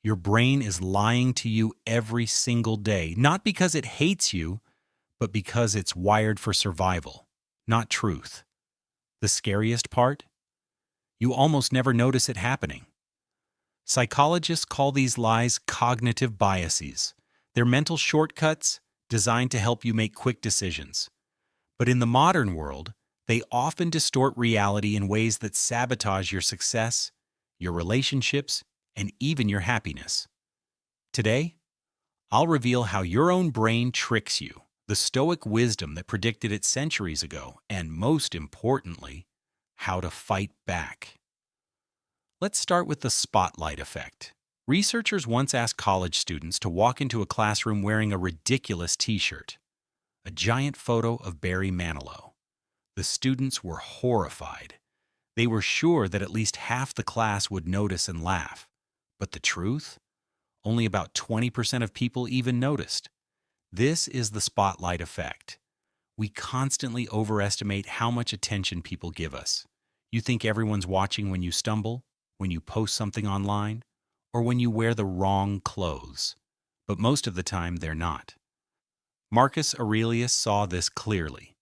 Your brain is lying to you every single day, not because it hates you, but because it's wired for survival, not truth. The scariest part? You almost never notice it happening. Psychologists call these lies cognitive biases. They're mental shortcuts designed to help you make quick decisions. But in the modern world, they often distort reality in ways that sabotage your success, your relationships, and even your happiness. Today, I'll reveal how your own brain tricks you, the Stoic wisdom that predicted it centuries ago, and most importantly, how to fight back. Let's start with the spotlight effect. Researchers once asked college students to walk into a classroom wearing a ridiculous t-shirt, a giant photo of Barry Manilow. The students were horrified. They were sure that at least half the class would notice and laugh. But the truth? Only about 20% of people even noticed. This is the spotlight effect. We constantly overestimate how much attention people give us. You think everyone's watching when you stumble, when you post something online, or when you wear the wrong clothes. But most of the time, they're not. Marcus Aurelius saw this clearly.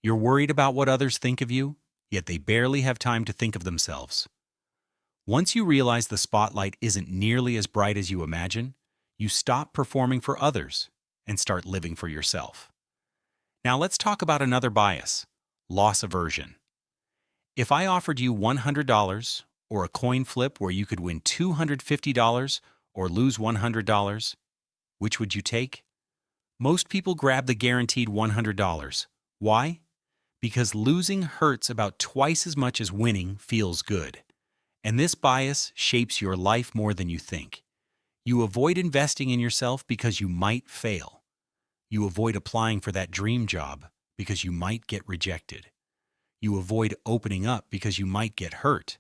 You're worried about what others think of you, yet they barely have time to think of themselves. Once you realize the spotlight isn't nearly as bright as you imagine, you stop performing for others and start living for yourself. Now let's talk about another bias, loss aversion. If I offered you $100 or a coin flip where you could win $250 or lose $100, which would you take? Most people grab the guaranteed $100. Why? Because losing hurts about twice as much as winning feels good. And this bias shapes your life more than you think. You avoid investing in yourself because you might fail. You avoid applying for that dream job because you might get rejected. You avoid opening up because you might get hurt.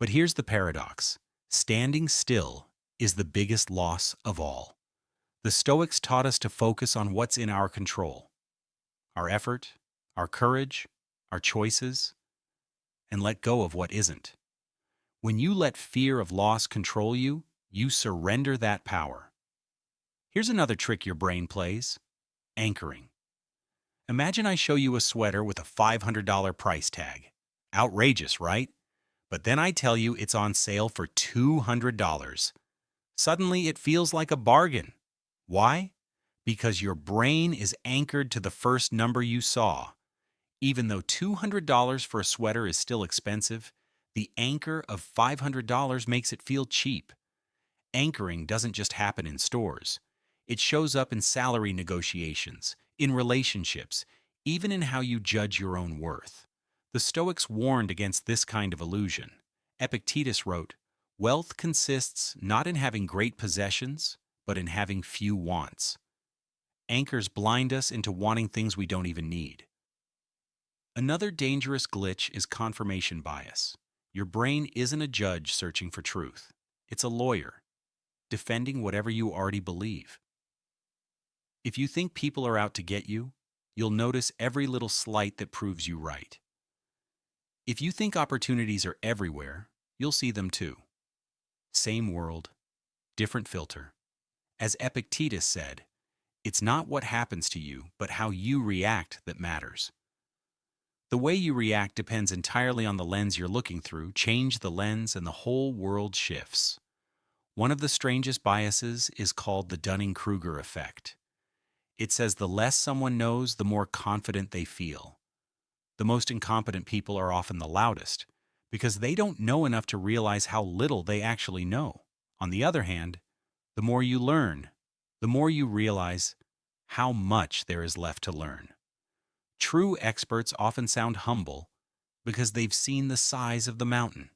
But here's the paradox. Standing still is the biggest loss of all. The Stoics taught us to focus on what's in our control. Our effort, our courage, our choices, and let go of what isn't. When you let fear of loss control you, you surrender that power. Here's another trick your brain plays: anchoring. Imagine I show you a sweater with a $500 price tag. Outrageous, right? But then I tell you it's on sale for $200. Suddenly it feels like a bargain. Why? Because your brain is anchored to the first number you saw. Even though $200 for a sweater is still expensive, the anchor of $500 makes it feel cheap. Anchoring doesn't just happen in stores. It shows up in salary negotiations, in relationships, even in how you judge your own worth. The Stoics warned against this kind of illusion. Epictetus wrote, "Wealth consists not in having great possessions, but in having few wants." Anchors blind us into wanting things we don't even need. Another dangerous glitch is confirmation bias. Your brain isn't a judge searching for truth. It's a lawyer, defending whatever you already believe. If you think people are out to get you, you'll notice every little slight that proves you right. If you think opportunities are everywhere, you'll see them too. Same world, different filter. As Epictetus said, it's not what happens to you, but how you react that matters. The way you react depends entirely on the lens you're looking through. Change the lens and the whole world shifts. One of the strangest biases is called the Dunning-Kruger effect. It says the less someone knows, the more confident they feel. The most incompetent people are often the loudest, because they don't know enough to realize how little they actually know. On the other hand, the more you learn, the more you realize how much there is left to learn. True experts often sound humble because they've seen the size of the mountain.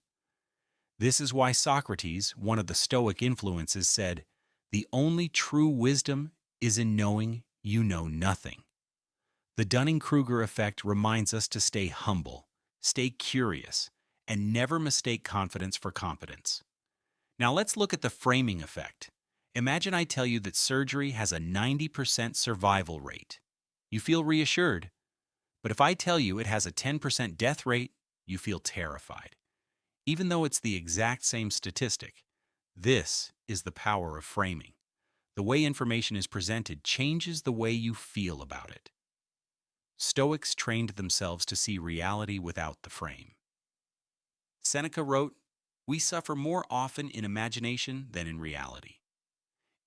This is why Socrates, one of the Stoic influences, said, "The only true wisdom is in knowing you know nothing." The Dunning-Kruger effect reminds us to stay humble, stay curious, and never mistake confidence for competence. Now let's look at the framing effect. Imagine I tell you that surgery has a 90% survival rate. You feel reassured. But if I tell you it has a 10% death rate, you feel terrified. Even though it's the exact same statistic, This is the power of framing. The way information is presented changes the way you feel about it. Stoics trained themselves to see reality without the frame. Seneca wrote, "We suffer more often in imagination than in reality."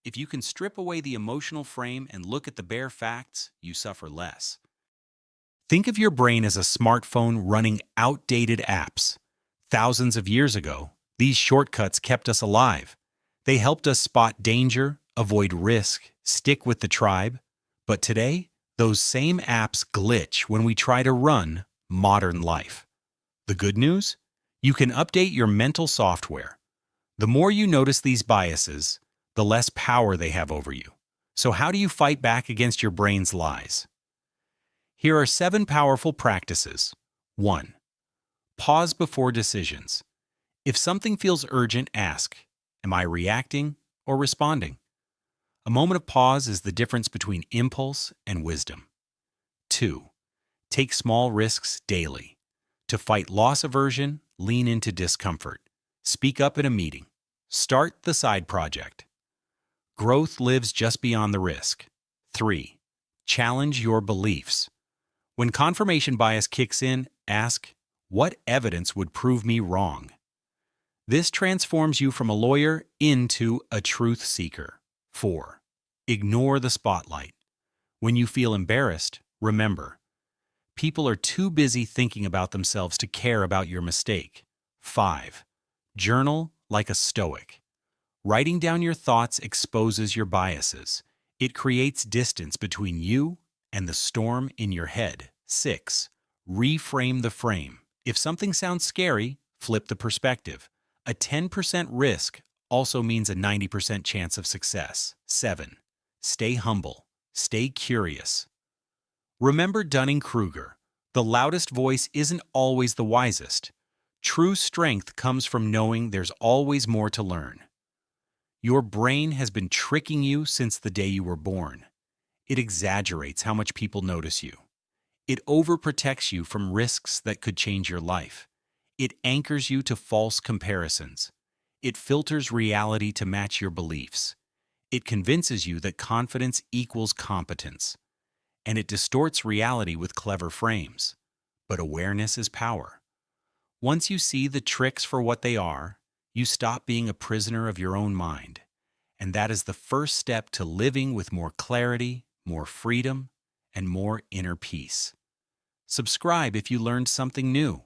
If you can strip away the emotional frame and look at the bare facts, you suffer less. Think of your brain as a smartphone running outdated apps. Thousands of years ago, these shortcuts kept us alive. They helped us spot danger, avoid risk, stick with the tribe. But today, those same apps glitch when we try to run modern life. The good news? You can update your mental software. The more you notice these biases, the less power they have over you. So how do you fight back against your brain's lies? Here are 7 powerful practices. 1. Pause before decisions. If something feels urgent, ask, am I reacting or responding? A moment of pause is the difference between impulse and wisdom. 2. Take small risks daily. To fight loss aversion, lean into discomfort. Speak up at a meeting. Start the side project. Growth lives just beyond the risk. 3. Challenge your beliefs. When confirmation bias kicks in, ask, what evidence would prove me wrong? This transforms you from a lawyer into a truth seeker. 4. Ignore the spotlight. When you feel embarrassed, remember, people are too busy thinking about themselves to care about your mistake. 5. Journal like a Stoic. Writing down your thoughts exposes your biases. It creates distance between you and the storm in your head. 6. Reframe the frame. If something sounds scary, flip the perspective. A 10% risk also means a 90% chance of success. 7. Stay humble. Stay curious. Remember Dunning-Kruger. The loudest voice isn't always the wisest. True strength comes from knowing there's always more to learn. Your brain has been tricking you since the day you were born. It exaggerates how much people notice you. It overprotects you from risks that could change your life. It anchors you to false comparisons. It filters reality to match your beliefs. It convinces you that confidence equals competence. And it distorts reality with clever frames. But awareness is power. Once you see the tricks for what they are, you stop being a prisoner of your own mind. And that is the first step to living with more clarity, more freedom, and more inner peace. Subscribe if you learned something new.